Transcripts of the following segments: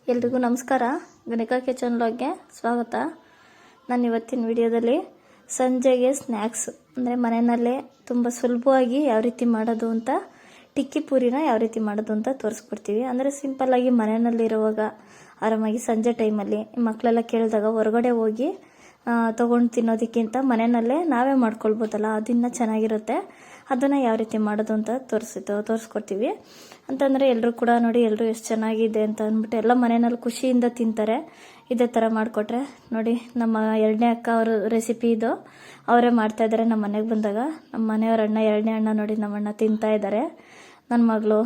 ಎಲ್ರಿಗೂ ನಮಸ್ಕಾರ. ಗಣಿಕಾ ಕಿಚನ್ ವ್ಲಾಗ್ಗೆ ಸ್ವಾಗತ. ನಾನು ಇವತ್ತಿನ ವಿಡಿಯೋದಲ್ಲಿ ಸಂಜೆಗೆ ಸ್ನ್ಯಾಕ್ಸ್ ಅಂದರೆ ಮನೆಯಲ್ಲೇ ತುಂಬ ಸುಲಭವಾಗಿ ಯಾವ ರೀತಿ ಮಾಡೋದು ಅಂತ, ಟಿಕ್ಕಿ ಪೂರಿನ ಯಾವ ರೀತಿ ಮಾಡೋದು ಅಂತ ತೋರಿಸ್ಕೊಡ್ತೀವಿ. ಅಂದರೆ ಸಿಂಪಲ್ಲಾಗಿ ಮನೆಯಲ್ಲಿರುವಾಗ ಆರಾಮಾಗಿ ಸಂಜೆ ಟೈಮಲ್ಲಿ ಮಕ್ಕಳೆಲ್ಲ ಕೇಳಿದಾಗ ಹೊರಗಡೆ ಹೋಗಿ ತೊಗೊಂಡು ತಿನ್ನೋದಕ್ಕಿಂತ ಮನೆಯಲ್ಲೇ ನಾವೇ ಮಾಡ್ಕೊಳ್ಬೋದಲ್ಲ, ಅದನ್ನ ಚೆನ್ನಾಗಿರುತ್ತೆ. ಅದನ್ನು ಯಾವ ರೀತಿ ಮಾಡೋದು ಅಂತ ತೋರಿಸ್ಕೊಡ್ತೀವಿ. ಅಂತಂದರೆ ಎಲ್ಲರೂ ಕೂಡ ನೋಡಿ, ಎಲ್ಲರೂ ಎಷ್ಟು ಚೆನ್ನಾಗಿದೆ ಅಂತ ಅಂದ್ಬಿಟ್ಟು ಎಲ್ಲ ಮನೆಯಲ್ಲಿ ಖುಷಿಯಿಂದ ತಿಂತಾರೆ. ಇದೇ ಥರ ಮಾಡಿಕೊಟ್ರೆ ನೋಡಿ. ನಮ್ಮ ಎರಡನೇ ಅಕ್ಕ ಅವರು ರೆಸಿಪಿ ಇದು, ಅವರೇ ಮಾಡ್ತಾಯಿದ್ದಾರೆ. ನಮ್ಮ ಮನೆಗೆ ಬಂದಾಗ ನಮ್ಮ ಮನೆಯವ್ರ ಅಣ್ಣ, ಎರಡನೇ ಅಣ್ಣ ನೋಡಿ ನಮ್ಮ ಅಣ್ಣ ತಿಂತಾ ಇದ್ದಾರೆ. ನನ್ನ ಮಗಳು,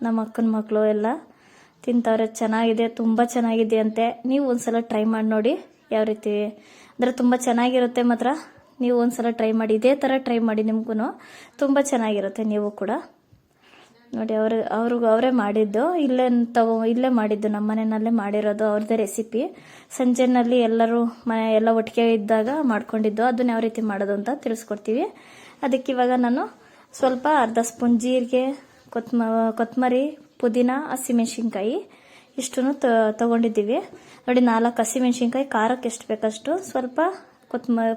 ನಮ್ಮ ಅಕ್ಕನ ಮಕ್ಕಳು ಎಲ್ಲ ತಿಂತವ್ರೆ. ಚೆನ್ನಾಗಿದೆ, ತುಂಬ ಚೆನ್ನಾಗಿದೆ ಅಂತೆ. ನೀವು ಒಂದ್ಸಲ ಟ್ರೈ ಮಾಡಿ ನೋಡಿ ಯಾವ ರೀತಿ ಅಂದರೆ ತುಂಬ ಚೆನ್ನಾಗಿರುತ್ತೆ. ಮಾತ್ರ ನೀವು ಒಂದ್ಸಲ ಟ್ರೈ ಮಾಡಿ, ಇದೇ ಥರ ಟ್ರೈ ಮಾಡಿ, ನಿಮಗೂ ತುಂಬ ಚೆನ್ನಾಗಿರುತ್ತೆ. ನೀವು ಕೂಡ ನೋಡಿ, ಅವರೇ ಮಾಡಿದ್ದು, ಇಲ್ಲೇ ಮಾಡಿದ್ದು, ನಮ್ಮ ಮನೆಯಲ್ಲೇ ಮಾಡಿರೋದು ಅವ್ರದ್ದೇ ರೆಸಿಪಿ. ಸಂಜೆನಲ್ಲಿ ಎಲ್ಲರೂ ಎಲ್ಲ ಒಟ್ಟಿಗೆ ಇದ್ದಾಗ ಮಾಡ್ಕೊಂಡಿದ್ದು. ಅದನ್ನ ಯಾವ ರೀತಿ ಮಾಡೋದು ಅಂತ ತಿಳಿಸ್ಕೊಡ್ತೀವಿ. ಅದಕ್ಕೆ ಇವಾಗ ನಾನು ಸ್ವಲ್ಪ ಅರ್ಧ ಸ್ಪೂನ್ ಜೀರಿಗೆ, ಕೊತ್ತಂಬರಿ, ಪುದೀನ, ಹಸಿಮೆಣಸಿನ್ಕಾಯಿ ಇಷ್ಟನ್ನು ತಗೊಂಡಿದ್ದೀವಿ ನೋಡಿ. 4 ಹಸಿಮೆಣಸಿನ್ಕಾಯಿ, ಖಾರಕ್ಕೆ ಎಷ್ಟು ಬೇಕಷ್ಟು, ಸ್ವಲ್ಪ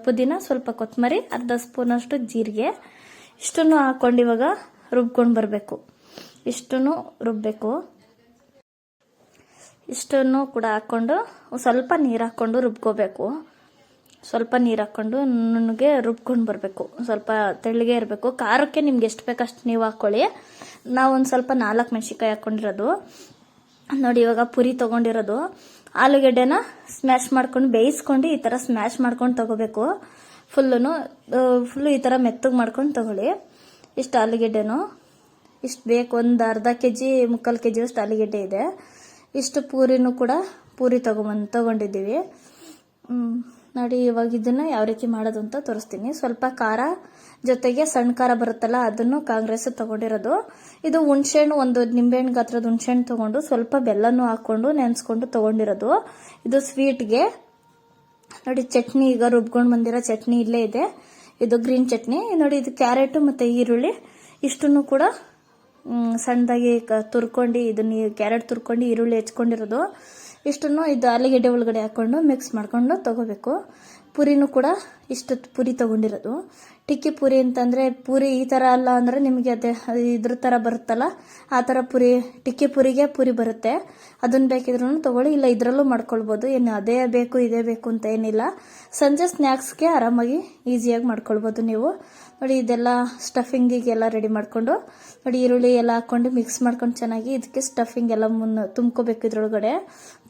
ಪುದೀನ, ಸ್ವಲ್ಪ ಕೊತ್ತಂಬರಿ, ಅರ್ಧ ಸ್ಪೂನಷ್ಟು ಜೀರಿಗೆ ಇಷ್ಟನ್ನು ಹಾಕೊಂಡು ಇವಾಗ ರುಬ್ಕೊಂಡು ಬರಬೇಕು. ಇಷ್ಟನ್ನು ರುಬ್ಬಬೇಕು. ಇಷ್ಟನ್ನು ಕೂಡ ಹಾಕ್ಕೊಂಡು ಸ್ವಲ್ಪ ನೀರು ಹಾಕ್ಕೊಂಡು ರುಬ್ಕೋಬೇಕು. ಸ್ವಲ್ಪ ನೀರು ಹಾಕ್ಕೊಂಡು ನನಗೆ ರುಬ್ಕೊಂಡು ಬರಬೇಕು. ಸ್ವಲ್ಪ ತೆಳ್ಳಗೆ ಇರಬೇಕು. ಖಾರಕ್ಕೆ ನಿಮ್ಗೆ ಎಷ್ಟು ಬೇಕಷ್ಟು ನೀವು ಹಾಕ್ಕೊಳ್ಳಿ. ನಾವೊಂದು ಸ್ವಲ್ಪ 4 ಮೆಣಸಿನ್ಕಾಯಿ ಹಾಕ್ಕೊಂಡಿರೋದು ನೋಡಿ. ಇವಾಗ ಪುರಿ ತೊಗೊಂಡಿರೋದು ಆಲೂಗೆಡ್ಡೆನ ಸ್ಮ್ಯಾಶ್ ಮಾಡ್ಕೊಂಡು ಬೇಯಿಸ್ಕೊಂಡು ಈ ಥರ ಸ್ಮ್ಯಾಶ್ ಮಾಡ್ಕೊಂಡು ತಗೋಬೇಕು. ಫುಲ್ಲು ಈ ಥರ ಮೆತ್ತಗೆ ಮಾಡ್ಕೊಂಡು ತಗೊಳ್ಳಿ. ಇಷ್ಟು ಆಲೂಗೆಡ್ಡೆನು ಇಷ್ಟು ಬೇಕು. ಒಂದು ಅರ್ಧ kg, 3/4 kg ಅಷ್ಟು ಆಲೂಗೆಡ್ಡೆ ಇದೆ. ಇಷ್ಟು ಪೂರಿನೂ ಕೂಡ ತಗೊಂಡಿದ್ದೀವಿ ನೋಡಿ. ಇವಾಗ ಇದನ್ನು ಯಾವ ರೀತಿ ಮಾಡೋದು ಅಂತ ತೋರಿಸ್ತೀನಿ. ಸ್ವಲ್ಪ ಖಾರ ಜೊತೆಗೆ ಸಣ್ಣ ಖಾರ ಬರುತ್ತಲ್ಲ, ಅದನ್ನು ಕಾಂಗ್ರೆಸ್ ತಗೊಂಡಿರೋದು. ಇದು ಹುಣಸೆಹಣ್ಣು, ಒಂದು ನಿಂಬೆಹಣ್ಣು ಗಾತ್ರದ ಹುಣಸೆಹಣ್ಣು ತಗೊಂಡು ಸ್ವಲ್ಪ ಬೆಲ್ಲನೂ ಹಾಕ್ಕೊಂಡು ನೆನೆಸ್ಕೊಂಡು ತಗೊಂಡಿರೋದು. ಇದು ಸ್ವೀಟ್ಗೆ ನೋಡಿ. ಚಟ್ನಿ ಈಗ ರುಬ್ಕೊಂಡು ಬಂದಿರೋ ಚಟ್ನಿ ಇಲ್ಲೇ ಇದೆ. ಇದು ಗ್ರೀನ್ ಚಟ್ನಿ ನೋಡಿ. ಇದು ಕ್ಯಾರೆಟ್ ಮತ್ತು ಈರುಳ್ಳಿ ಇಷ್ಟನ್ನು ಕೂಡ ಸಣ್ಣದಾಗಿ ತುರ್ಕೊಂಡು, ಇದನ್ನ ಕ್ಯಾರೆಟ್ ತುರ್ಕೊಂಡು ಈರುಳ್ಳಿ ಹೆಚ್ಕೊಂಡಿರೋದು ಇಷ್ಟನ್ನು ಇದು ಆಲೂಗೆಡ್ಡೆ ಒಳಗಡೆ ಹಾಕೊಂಡು ಮಿಕ್ಸ್ ಮಾಡ್ಕೊಂಡು ತಗೋಬೇಕು. ಪುರಿನೂ ಕೂಡ ಇಷ್ಟು ಪುರಿ ತಗೊಂಡಿರೋದು. ಟಿಕ್ಕಿ ಪುರಿ ಅಂತಂದರೆ ಪೂರಿ ಈ ಥರ ಅಲ್ಲ ಅಂದರೆ ನಿಮಗೆ ಇದ್ರ ಥರ ಬರುತ್ತಲ್ಲ, ಆ ಥರ ಪುರಿ, ಟಿಕ್ಕಿ ಪುರಿಗೆ ಪುರಿ ಬರುತ್ತೆ. ಅದನ್ನ ಬೇಕಿದ್ರೂ ತಗೊಳ್ಳಿ, ಇಲ್ಲ ಇದರಲ್ಲೂ ಮಾಡ್ಕೊಳ್ಬೋದು. ಏನು ಅದೇ ಬೇಕು ಇದೇ ಬೇಕು ಅಂತ ಏನಿಲ್ಲ. ಸಂಜೆ ಸ್ನ್ಯಾಕ್ಸ್ಗೆ ಆರಾಮಾಗಿ ಈಸಿಯಾಗಿ ಮಾಡ್ಕೊಳ್ಬೋದು ನೀವು ನೋಡಿ. ಇದೆಲ್ಲ ಸ್ಟಫಿಂಗಿಗೆಲ್ಲ ರೆಡಿ ಮಾಡಿಕೊಂಡು ನೋಡಿ, ಈರುಳ್ಳಿ ಎಲ್ಲ ಹಾಕ್ಕೊಂಡು ಮಿಕ್ಸ್ ಮಾಡ್ಕೊಂಡು ಚೆನ್ನಾಗಿ ಇದಕ್ಕೆ ಸ್ಟಫಿಂಗ್ ಎಲ್ಲ ತುಂಬ್ಕೋಬೇಕು ಇದ್ರೊಳಗಡೆ,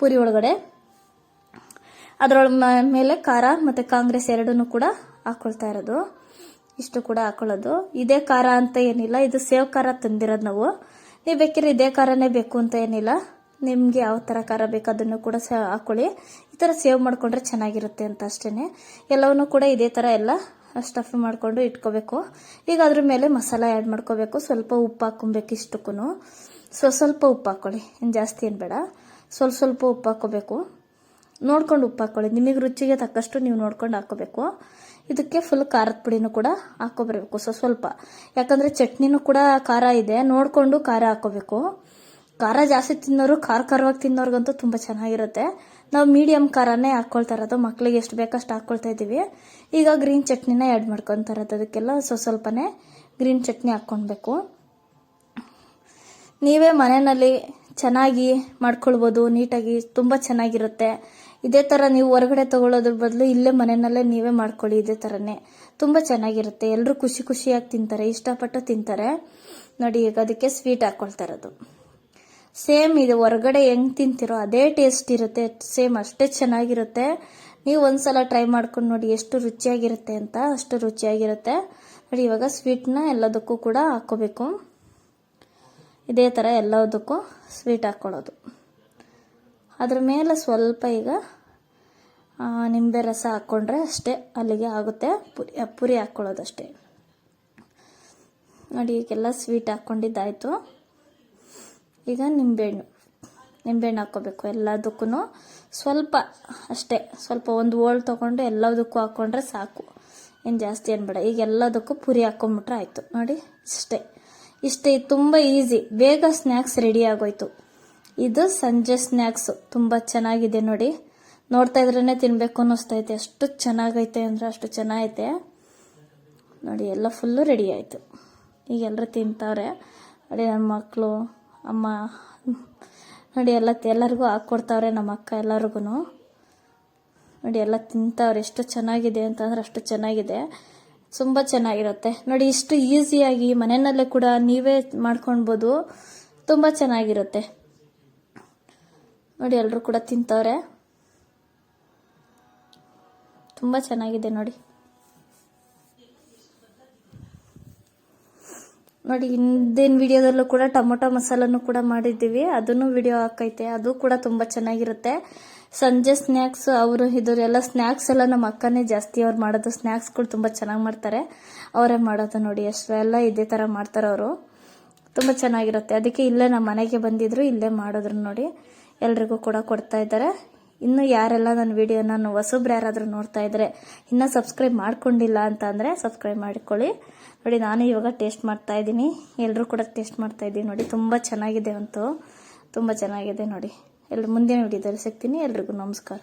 ಪುರಿ ಒಳಗಡೆ. ಮೇಲೆ ಖಾರ ಮತ್ತು ಕಾಂಗ್ರೆಸ್ ಎರಡನ್ನೂ ಕೂಡ ಹಾಕ್ಕೊಳ್ತಾ ಇರೋದು. ಇಷ್ಟು ಕೂಡ ಹಾಕೊಳ್ಳೋದು. ಇದೇ ಖಾರ ಅಂತ ಏನಿಲ್ಲ, ಇದು ಸೇವ್ ಖಾರ ತಂದಿರೋದು ನಾವು. ನೀವು ಬೇಕಿದ್ರೆ ಇದೇ ಖಾರನೇ ಬೇಕು ಅಂತ ಏನಿಲ್ಲ. ನಿಮಗೆ ಯಾವ ಥರ ಖಾರ ಬೇಕು ಅದನ್ನು ಕೂಡ ಹಾಕ್ಕೊಳ್ಳಿ. ಈ ಥರ ಸೇವ್ ಮಾಡಿಕೊಂಡ್ರೆ ಚೆನ್ನಾಗಿರುತ್ತೆ ಅಂತ ಅಷ್ಟೇ. ಎಲ್ಲವನ್ನೂ ಕೂಡ ಇದೇ ಥರ ಎಲ್ಲ ಸ್ಟಫ್ ಮಾಡಿಕೊಂಡು ಇಟ್ಕೋಬೇಕು. ಈಗ ಅದ್ರ ಮೇಲೆ ಮಸಾಲ ಆ್ಯಡ್ ಮಾಡ್ಕೋಬೇಕು. ಸ್ವಲ್ಪ ಉಪ್ಪು ಹಾಕ್ಕೊಬೇಕು. ಇಷ್ಟಕ್ಕೂ ಸ್ವಲ್ಪ ಉಪ್ಪು ಹಾಕ್ಕೊಳ್ಳಿ, ಇನ್ನು ಜಾಸ್ತಿ ಏನು ಬೇಡ. ಸ್ವಲ್ಪ ಉಪ್ಪು ಹಾಕ್ಕೋಬೇಕು. ನೋಡ್ಕೊಂಡು ಉಪ್ಪು ಹಾಕ್ಕೊಳ್ಳಿ. ನಿಮಗೆ ರುಚಿಗೆ ತಕ್ಕಷ್ಟು ನೀವು ನೋಡ್ಕೊಂಡು ಹಾಕ್ಕೋಬೇಕು. ಇದಕ್ಕೆ ಫುಲ್ ಖಾರದ ಪುಡಿನೂ ಕೂಡ ಹಾಕ್ಕೊಬರ್ಬೇಕು ಸ್ವಲ್ಪ. ಯಾಕಂದರೆ ಚಟ್ನಿನೂ ಕೂಡ ಖಾರ ಇದೆ, ನೋಡಿಕೊಂಡು ಖಾರ ಹಾಕ್ಕೋಬೇಕು. ಖಾರ ಜಾಸ್ತಿ ತಿನ್ನೋರು, ಖಾರವಾಗಿ ತಿನ್ನೋರ್ಗಂತೂ ತುಂಬ ಚೆನ್ನಾಗಿರುತ್ತೆ. ನಾವು ಮೀಡಿಯಮ್ ಖಾರನೇ ಹಾಕ್ಕೊಳ್ತಾ ಇರೋದು. ಮಕ್ಕಳಿಗೆ ಎಷ್ಟು ಬೇಕಷ್ಟು ಹಾಕ್ಕೊಳ್ತಾ ಇದ್ದೀವಿ. ಈಗ ಗ್ರೀನ್ ಚಟ್ನಿನ ಆ್ಯಡ್ ಮಾಡ್ಕೊತಾ ಇರೋದು. ಅದಕ್ಕೆಲ್ಲ ಸ್ವಲ್ಪನೇ ಗ್ರೀನ್ ಚಟ್ನಿ ಹಾಕ್ಕೊಳ್ಬೇಕು. ನೀವೇ ಮನೆಯಲ್ಲಿ ಚೆನ್ನಾಗಿ ಮಾಡ್ಕೊಳ್ಬೋದು, ನೀಟಾಗಿ, ತುಂಬ ಚೆನ್ನಾಗಿರುತ್ತೆ. ಇದೇ ಥರ ನೀವು ಹೊರಗಡೆ ತೊಗೊಳ್ಳೋದ್ರ ಬದಲು ಇಲ್ಲೇ ಮನೆಯಲ್ಲೇ ನೀವೇ ಮಾಡ್ಕೊಳ್ಳಿ. ಇದೇ ಥರನೇ ತುಂಬ ಚೆನ್ನಾಗಿರುತ್ತೆ. ಎಲ್ಲರೂ ಖುಷಿಯಾಗಿ ತಿಂತಾರೆ, ಇಷ್ಟಪಟ್ಟು ತಿಂತಾರೆ ನೋಡಿ. ಈಗ ಅದಕ್ಕೆ ಸ್ವೀಟ್ ಹಾಕ್ಕೊಳ್ತಾ ಇರೋದು. ಸೇಮ್ ಇದು ಹೊರಗಡೆ ಹೆಂಗೆ ತಿಂತಿರೋ ಅದೇ ಟೇಸ್ಟ್ ಇರುತ್ತೆ, ಸೇಮ್ ಅಷ್ಟೇ ಚೆನ್ನಾಗಿರುತ್ತೆ. ನೀವು ಒಂದ್ಸಲ ಟ್ರೈ ಮಾಡ್ಕೊಂಡು ನೋಡಿ ಎಷ್ಟು ರುಚಿಯಾಗಿರುತ್ತೆ ಅಂತ. ಅಷ್ಟು ರುಚಿಯಾಗಿರುತ್ತೆ ನೋಡಿ. ಇವಾಗ ಸ್ವೀಟ್ನ ಎಲ್ಲದಕ್ಕೂ ಕೂಡ ಹಾಕ್ಕೋಬೇಕು. ಇದೇ ಥರ ಎಲ್ಲದಕ್ಕೂ ಸ್ವೀಟ್ ಹಾಕ್ಕೊಳ್ಳೋದು. ಅದ್ರ ಮೇಲೆ ಸ್ವಲ್ಪ ಈಗ ನಿಂಬೆ ರಸ ಹಾಕ್ಕೊಂಡ್ರೆ ಅಷ್ಟೇ, ಅಲ್ಲಿಗೆ ಆಗುತ್ತೆ. ಪುರಿ ಹಾಕ್ಕೊಳ್ಳೋದಷ್ಟೇ ನೋಡಿ. ಈಗೆಲ್ಲ ಸ್ವೀಟ್ ಹಾಕ್ಕೊಂಡಿದ್ದಾಯಿತು. ಈಗ ನಿಂಬೆಹಣ್ಣು ಹಾಕ್ಕೋಬೇಕು ಎಲ್ಲದಕ್ಕೂ. ಸ್ವಲ್ಪ ಅಷ್ಟೇ, ಸ್ವಲ್ಪ ಒಂದು ಹೋಳು ತೊಗೊಂಡು ಎಲ್ಲದಕ್ಕೂ ಹಾಕ್ಕೊಂಡ್ರೆ ಸಾಕು, ಏನು ಜಾಸ್ತಿ ಏನು ಬೇಡ. ಈಗ ಎಲ್ಲದಕ್ಕೂ ಪುರಿ ಹಾಕ್ಕೊಂಬಿಟ್ರೆ ಆಯಿತು ನೋಡಿ. ಇಷ್ಟೇ ತುಂಬ ಈಸಿ, ಬೇಗ ಸ್ನ್ಯಾಕ್ಸ್ ರೆಡಿ ಆಗೋಯ್ತು. ಇದು ಸಂಜೆ ಸ್ನ್ಯಾಕ್ಸು. ತುಂಬ ಚೆನ್ನಾಗಿದೆ ನೋಡಿ. ನೋಡ್ತಾ ಇದ್ರೇ ತಿನ್ನಬೇಕು ಅನ್ನಿಸ್ತೈತೆ, ಅಷ್ಟು ಚೆನ್ನಾಗೈತೆ ಅಂದರೆ ಅಷ್ಟು ಚೆನ್ನಾಗೈತೆ ನೋಡಿ. ಎಲ್ಲ ಫುಲ್ಲು ರೆಡಿ ಆಯಿತು. ಈಗ ಎಲ್ಲರೂ ತಿಂತವ್ರೆ ನೋಡಿ. ನನ್ನ ಮಕ್ಕಳು, ಅಮ್ಮ ನೋಡಿ ಎಲ್ಲರಿಗೂ ಹಾಕ್ಕೊಡ್ತಾವ್ರೆ. ನಮ್ಮ ಅಕ್ಕ ಎಲ್ಲರಿಗೂ ನೋಡಿ ಎಲ್ಲ ತಿಂತವ್ರೆ. ಎಷ್ಟು ಚೆನ್ನಾಗಿದೆ ಅಂತಂದ್ರೆ ಅಷ್ಟು ಚೆನ್ನಾಗಿದೆ, ತುಂಬ ಚೆನ್ನಾಗಿರುತ್ತೆ ನೋಡಿ. ಇಷ್ಟು ಈಸಿಯಾಗಿ ಮನೆಯಲ್ಲೇ ಕೂಡ ನೀವೇ ಮಾಡ್ಕೊಳ್ಬೋದು, ತುಂಬ ಚೆನ್ನಾಗಿರುತ್ತೆ ನೋಡಿ. ಎಲ್ಲರೂ ಕೂಡ ತಿಂತವ್ರೆ, ತುಂಬ ಚೆನ್ನಾಗಿದೆ ನೋಡಿ. ನೋಡಿ ಹಿಂದಿನ ವಿಡಿಯೋದಲ್ಲೂ ಕೂಡ ಟೊಮೊಟೊ ಮಸಾಲನ್ನು ಕೂಡ ಮಾಡಿದ್ದೀವಿ, ಅದನ್ನು ವಿಡಿಯೋ ಹಾಕೈತೆ, ಅದು ಕೂಡ ತುಂಬ ಚೆನ್ನಾಗಿರುತ್ತೆ. ಸಂಜೆ ಸ್ನ್ಯಾಕ್ಸ್ ಅವರು ಇದರೆಲ್ಲ ಸ್ನ್ಯಾಕ್ಸ್ ಎಲ್ಲ ನಮ್ಮ ಅಕ್ಕನೇ ಜಾಸ್ತಿ ಅವ್ರು ಮಾಡೋದು. ಸ್ನ್ಯಾಕ್ಸ್ಗಳು ತುಂಬ ಚೆನ್ನಾಗಿ ಮಾಡ್ತಾರೆ, ಅವರೇ ಮಾಡೋದು ನೋಡಿ. ಅಷ್ಟೆಲ್ಲ ಇದೇ ಥರ ಮಾಡ್ತಾರೆ ಅವರು, ತುಂಬ ಚೆನ್ನಾಗಿರುತ್ತೆ. ಅದಕ್ಕೆ ಇಲ್ಲೇ ನಮ್ಮ ಮನೆಗೆ ಬಂದಿದ್ರು, ಇಲ್ಲೇ ಮಾಡಿದ್ರು ನೋಡಿ. ಎಲ್ರಿಗೂ ಕೂಡ ಕೊಡ್ತಾ ಇದ್ದಾರೆ. ಇನ್ನು ಯಾರೆಲ್ಲ ನನ್ನ ವಿಡಿಯೋನ ಹೊಸಬ್ರು ಯಾರಾದರೂ ನೋಡ್ತಾ ಇದ್ದಾರೆ, ಇನ್ನೂ ಸಬ್ಸ್ಕ್ರೈಬ್ ಮಾಡ್ಕೊಂಡಿಲ್ಲ ಅಂತ ಅಂದರೆ ಸಬ್ಸ್ಕ್ರೈಬ್ ಮಾಡ್ಕೊಳ್ಳಿ ನೋಡಿ. ನಾನು ಇವಾಗ ಟೇಸ್ಟ್ ಮಾಡ್ತಾ ಇದ್ದೀನಿ, ಎಲ್ಲರೂ ಕೂಡ ಟೇಸ್ಟ್ ಮಾಡ್ತಾ ಇದ್ದೀನಿ ನೋಡಿ. ತುಂಬ ಚೆನ್ನಾಗಿದೆ ಅಂತೂ, ತುಂಬ ಚೆನ್ನಾಗಿದೆ ನೋಡಿ. ಎಲ್ಲರೂ ಮುಂದಿನ ವಿಡಿಯೋದಲ್ಲಿ ಸಿಗ್ತೀನಿ. ಎಲ್ರಿಗೂ ನಮಸ್ಕಾರ.